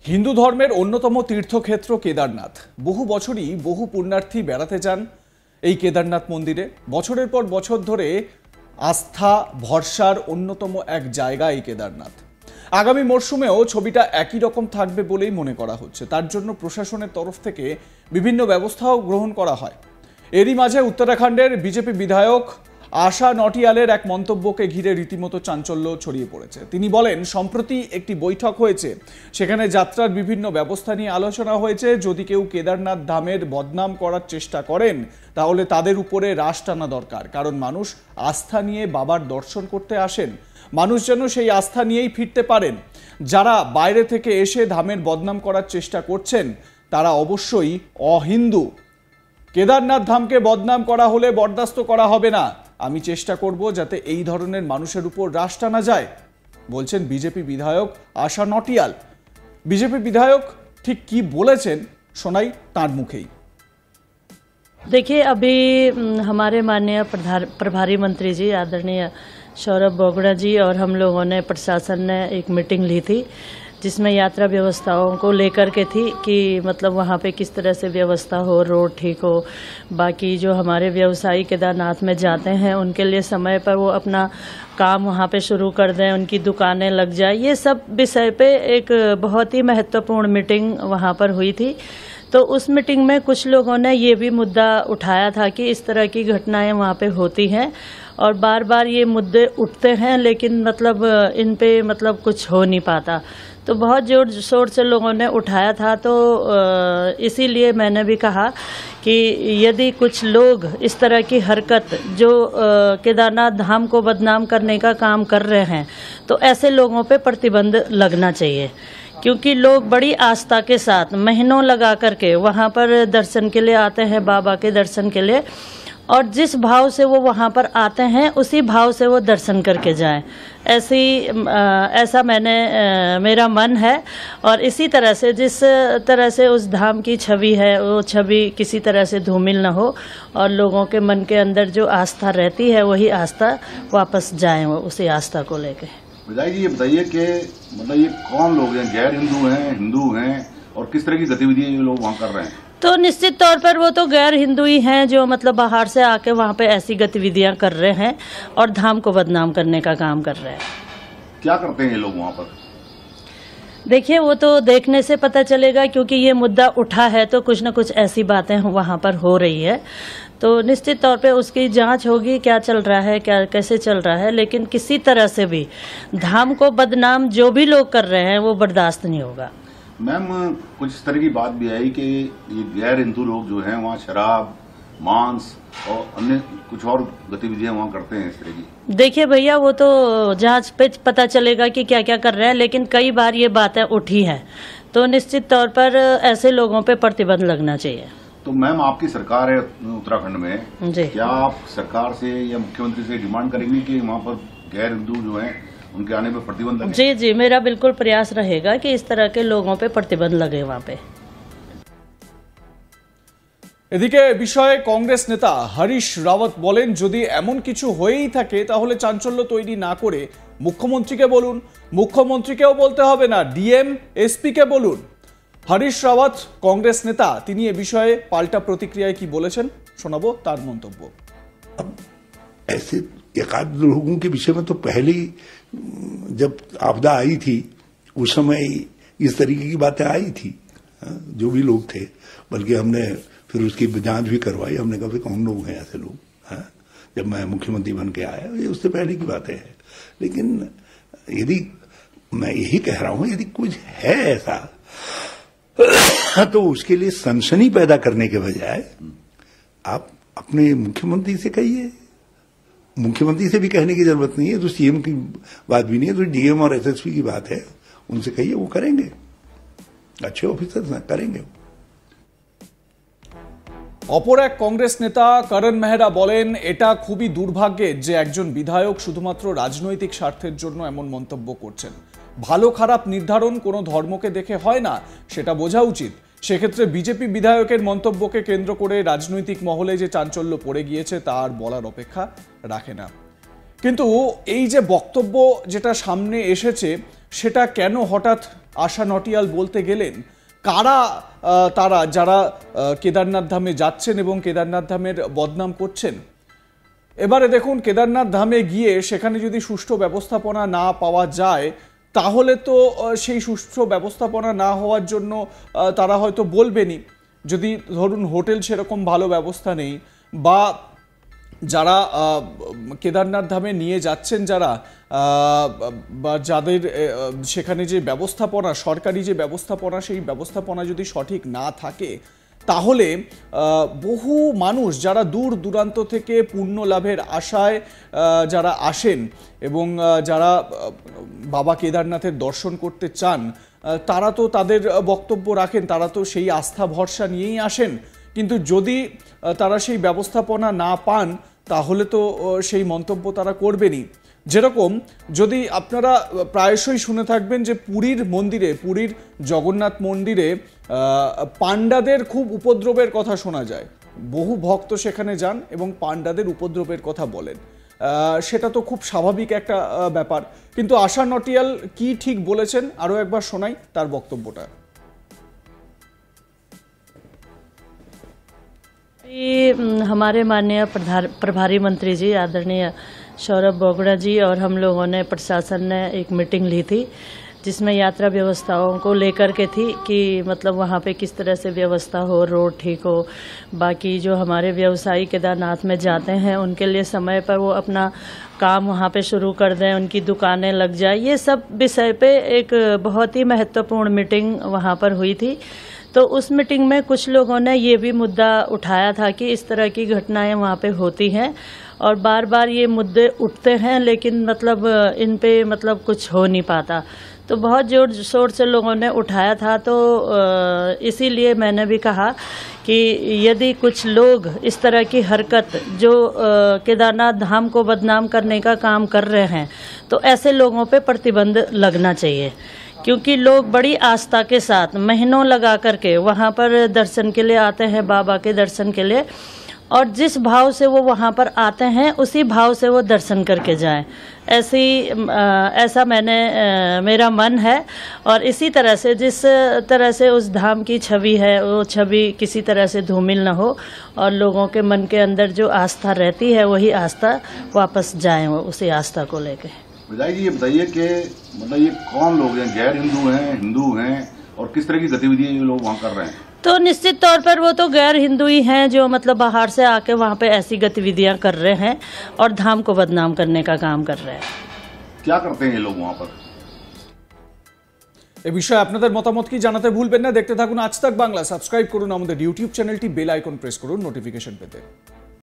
হিন্দু ধর্মের অন্যতম তীর্থক্ষেত্র কেদারনাথ। বহু বছরই বহু পুণ্যার্থী বেড়াতে যান এই কেদারনাথ মন্দিরে। বছরের পর বছর ধরে আস্থা ভরসার অন্যতম এক জায়গা এই কেদারনাথ। আগামী মরশুমেও ছবিটা একই রকম থাকবে বলেই মনে করা হচ্ছে। তার জন্য প্রশাসনের তরফ থেকে বিভিন্ন ব্যবস্থাও গ্রহণ করা হয়। এরই মাঝে উত্তরাখণ্ডের বিজেপি বিধায়ক আশা নটিয়ালের এক মন্তব্যকে ঘিরে রীতিমতো চাঞ্চল্য ছড়িয়ে পড়েছে। তিনি বলেন, সম্প্রতি একটি বৈঠক হয়েছে, সেখানে যাত্রার বিভিন্ন ব্যবস্থা নিয়ে আলোচনা হয়েছে। যদি কেউ কেদারনাথ ধামের বদনাম করার চেষ্টা করেন তাহলে তাদের উপরে রাশ টানা দরকার, কারণ মানুষ আস্থা নিয়ে বাবার দর্শন করতে আসেন। মানুষ যেন সেই আস্থা নিয়েই ফিরতে পারেন। যারা বাইরে থেকে এসে ধামের বদনাম করার চেষ্টা করছেন তারা অবশ্যই অহিন্দু। কেদারনাথ ধামকে বদনাম করা হলে বরদাস্ত করা হবে না। আমি চেষ্টা করব যাতে এই ধরনের মানুষের উপর রাশ টানা যায়, বলছেন বিজেপি বিধায়ক আশা নটিয়াল। বিজেপি বিধায়ক ঠিক কি বলেছেন শোনাই তার মুখেই। देखिए, अभी हमारे माननीय प्रभारी मंत्री जी आदरणीय सौरभ बोगड़ा जी और हम लोगों ने प्रशासन ने एक मीटिंग ली थी, जिसमें यात्रा व्यवस्थाओं को लेकर के थी कि मतलब वहाँ पे किस तरह से व्यवस्था हो, रोड ठीक हो, बाकी जो हमारे व्यवसायी केदारनाथ में जाते हैं उनके लिए समय पर वो अपना काम वहाँ पे शुरू कर दें, उनकी दुकानें लग जाए। ये सब विषय पे एक बहुत ही महत्वपूर्ण मीटिंग वहाँ पर हुई थी। तो उस मीटिंग में कुछ लोगों ने ये भी मुद्दा उठाया था कि इस तरह की घटनाएं वहाँ पे होती हैं और बार बार ये मुद्दे उठते हैं, लेकिन मतलब इन पे मतलब कुछ हो नहीं पाता। तो बहुत जोर शोर से लोगों ने उठाया था। तो इसीलिए मैंने भी कहा कि यदि कुछ लोग इस तरह की हरकत जो केदारनाथ धाम को बदनाम करने का काम कर रहे हैं, तो ऐसे लोगों पे प्रतिबंध लगना चाहिए, क्योंकि लोग बड़ी आस्था के साथ महीनों लगा करके वहाँ पर दर्शन के लिए आते हैं, बाबा के दर्शन के लिए, और जिस भाव से वो वहाँ पर आते हैं उसी भाव से वो दर्शन करके जाएं। ऐसा मेरा मन है। और इसी तरह से जिस तरह से उस धाम की छवि है, वो छवि किसी तरह से धूमिल न हो और लोगों के मन के अंदर जो आस्था रहती है वही आस्था वापस जाए, वो उसी आस्था को लेके। विधायक जी, ये बताइए कि मतलब ये कौन लोग हैं, गैर हिंदू हैं, हिंदू हैं, और किस तरह की गतिविधियां ये लोग वहाँ कर रहे हैं? तो निश्चित तौर पर वो तो गैर हिंदू ही हैं, जो मतलब बाहर से आके वहाँ पे ऐसी गतिविधियां कर रहे हैं और धाम को बदनाम करने का काम कर रहे हैं। क्या करते हैं ये लोग वहाँ पर? देखिए, वो तो देखने से पता चलेगा, क्योंकि ये मुद्दा उठा है तो कुछ न कुछ ऐसी बातें वहाँ पर हो रही है। तो निश्चित तौर पे उसकी जांच होगी, क्या चल रहा है, क्या कैसे चल रहा है, लेकिन किसी तरह से भी धाम को बदनाम जो भी लोग कर रहे हैं वो बर्दाश्त नहीं होगा। मैम, कुछ इस तरह की बात भी आई कि ये गैर हिंदू लोग जो हैं वहाँ शराब, मांस और अन्य कुछ और गतिविधियां वहाँ करते हैं इस तरह की। देखिए भैया, वो तो जांच पे पता चलेगा कि क्या क्या कर रहे हैं, लेकिन कई बार ये बातें उठी हैं, तो निश्चित तौर पर ऐसे लोगों पे प्रतिबंध लगना चाहिए। तो मैम, आपकी सरकार है उत्तराखंड में जी, क्या आप सरकार से या मुख्यमंत्री से डिमांड करेंगे कि वहाँ पर गैर हिंदू जो हैं उनके आने पर प्रतिबंध लगे? जी जी, मेरा बिल्कुल प्रयास रहेगा कि इस तरह के लोगों पे प्रतिबंध लगे वहाँ पे। এদিকে বিষয়ে কংগ্রেস নেতা হরিশ রাওয়াত বলেন, যদি এমন কিছু হয়েই থাকে তাহলে চাঞ্চল্য তৈরি না করে মুখ্যমন্ত্রীকে বলুন। মুখ্যমন্ত্রীকেও বলতে হবে না, ডিএম এসপিকে বলুন। হরিশ রাওয়াত কংগ্রেস নেতা, তিনি এ বিষয়ে পাল্টা প্রতিক্রিয়ায় কি বলেছেন শোনাবো তার মন্তব্য। ऐसे एकाध लोगों के विषय में तो पहले जब आपदा आई थी उस समय इस तरीके की बातें आई थी, जो भी लोग थे। बल्कि हमने फिर उसकी जांच भी करवाई। हमने कहा कौन लोग हैं ऐसे लोग, जब मैं मुख्यमंत्री बन के आया, ये उससे पहले की बातें हैं। लेकिन यदि मैं यही कह रहा हूं, यदि कुछ है ऐसा तो उसके लिए सनसनी पैदा करने के बजाय आप अपने मुख्यमंत्री से कहिए। मुख्यमंत्री से भी कहने की जरूरत नहीं है, तो सीएम की बात भी नहीं है, तो डीएम और एसएसपी की बात है, उनसे कहिए, वो करेंगे, अच्छे ऑफिसर करेंगे। অপর এক কংগ্রেস নেতা করণ মেহরা বলেন, এটা খুবই দুর্ভাগ্যের যে একজন বিধায়ক শুধুমাত্র রাজনৈতিক স্বার্থের জন্য এমন মন্তব্য করছেন। ভালো খারাপ নির্ধারণ কোনো ধর্মকে দেখে হয় না, সেটা বোঝা উচিত। সেক্ষেত্রে বিজেপি বিধায়কের মন্তব্যকে কেন্দ্র করে রাজনৈতিক মহলে যে চাঞ্চল্য পড়ে গিয়েছে তা আর বলার অপেক্ষা রাখে না। কিন্তু এই যে বক্তব্য যেটা সামনে এসেছে সেটা কেন হঠাৎ আশা নটিয়াল বলতে গেলেন কারা তারা যারা কেদারনাথ ধামে যাচ্ছেন এবং কেদারনাথ ধামের বদনাম করছেন। এবারে দেখুন, কেদারনাথ ধামে গিয়ে সেখানে যদি সুষ্ঠু ব্যবস্থাপনা না পাওয়া যায় তাহলে তো সেই সুষ্ঠু ব্যবস্থাপনা না হওয়ার জন্য তারা হয়তো বলবেনই। যদি ধরুন হোটেল সেরকম ভালো ব্যবস্থা নেই, বা যারা কেদারনাথ ধামে নিয়ে যাচ্ছেন যারা, বা যাদের সেখানে যে ব্যবস্থাপনা, সরকারি যে ব্যবস্থাপনা, সেই ব্যবস্থাপনা যদি সঠিক না থাকে তাহলে বহু মানুষ যারা দূর দূরান্ত থেকে পুণ্য লাভের আশায় যারা আসেন এবং যারা বাবা কেদারনাথের দর্শন করতে চান, তারা তো তাদের বক্তব্য রাখেন, তারা তো সেই আস্থা ভরসা নিয়েই আসেন। কিন্তু যদি তারা সেই ব্যবস্থাপনা না পান তাহলে তো সেই মন্তব্য তারা করবেনই। যেরকম যদি আপনারা প্রায়শই শুনে থাকবেন যে পুরীর মন্দিরে, পুরীর জগন্নাথ মন্দিরে পাণ্ডাদের খুব উপদ্রবের কথা শোনা যায়। বহু ভক্ত সেখানে যান এবং পাণ্ডাদের উপদ্রবের কথা বলেন। সেটা তো খুব স্বাভাবিক একটা ব্যাপার। কিন্তু আশা নটিয়াল কি ঠিক বলেছেন আরও একবার শোনাই তার বক্তব্যটা। हमारे माननीय प्रभारी मंत्री जी आदरणीय सौरभ बोगड़ा जी और हम लोगों ने, प्रशासन ने एक मीटिंग ली थी जिसमें यात्रा व्यवस्थाओं को लेकर के थी कि मतलब वहाँ पे किस तरह से व्यवस्था हो, रोड ठीक हो, बाकी जो हमारे व्यवसायी केदारनाथ में जाते हैं उनके लिए समय पर वो अपना काम वहाँ पे शुरू कर दें, उनकी दुकानें लग जाए। ये सब विषय पे एक बहुत ही महत्वपूर्ण मीटिंग वहाँ पर हुई थी। तो उस मीटिंग में कुछ लोगों ने ये भी मुद्दा उठाया था कि इस तरह की घटनाएं वहाँ पे होती हैं और बार बार ये मुद्दे उठते हैं, लेकिन मतलब इन पे मतलब कुछ हो नहीं पाता। तो बहुत जोर शोर से लोगों ने उठाया था। तो इसीलिए मैंने भी कहा कि यदि कुछ लोग इस तरह की हरकत जो केदारनाथ धाम को बदनाम करने का काम कर रहे हैं, तो ऐसे लोगों पे प्रतिबंध लगना चाहिए। क्योंकि लोग बड़ी आस्था के साथ महीनों लगा करके वहाँ पर दर्शन के लिए आते हैं, बाबा के दर्शन के लिए, और जिस भाव से वो वहाँ पर आते हैं उसी भाव से वो दर्शन करके जाएं। ऐसा मेरा मन है। और इसी तरह से जिस तरह से उस धाम की छवि है वो छवि किसी तरह से धूमिल न हो और लोगों के मन के अंदर जो आस्था रहती है वही आस्था वापस जाए वो उसी आस्था को लेके। विधायक जी, ये बताइए कि मतलब ये कौन लोग हैं, गैर हिंदू हैं, हिंदू हैं, और किस तरह की गतिविधियां ये लोग वहाँ कर रहे हैं? तो निश्चित तौर पर वो तो गैर हिंदू ही हैं जो मतलब बाहर से आके वहाँ पे ऐसी गतिविधियां कर रहे हैं और धाम को बदनाम करने का काम कर रहे हैं। क्या करते हैं ये लोग वहाँ पर? এই বিষয়ে আপনাদের মতামত কি জানাতে ভুলবেন না। দেখতে থাকুন আজ তাক বাংলা। সাবস্ক্রাইব করুন আমাদের ইউটিউব চ্যানেলটি, বেল আইকন প্রেস করুন নোটিফিকেশন পেতে।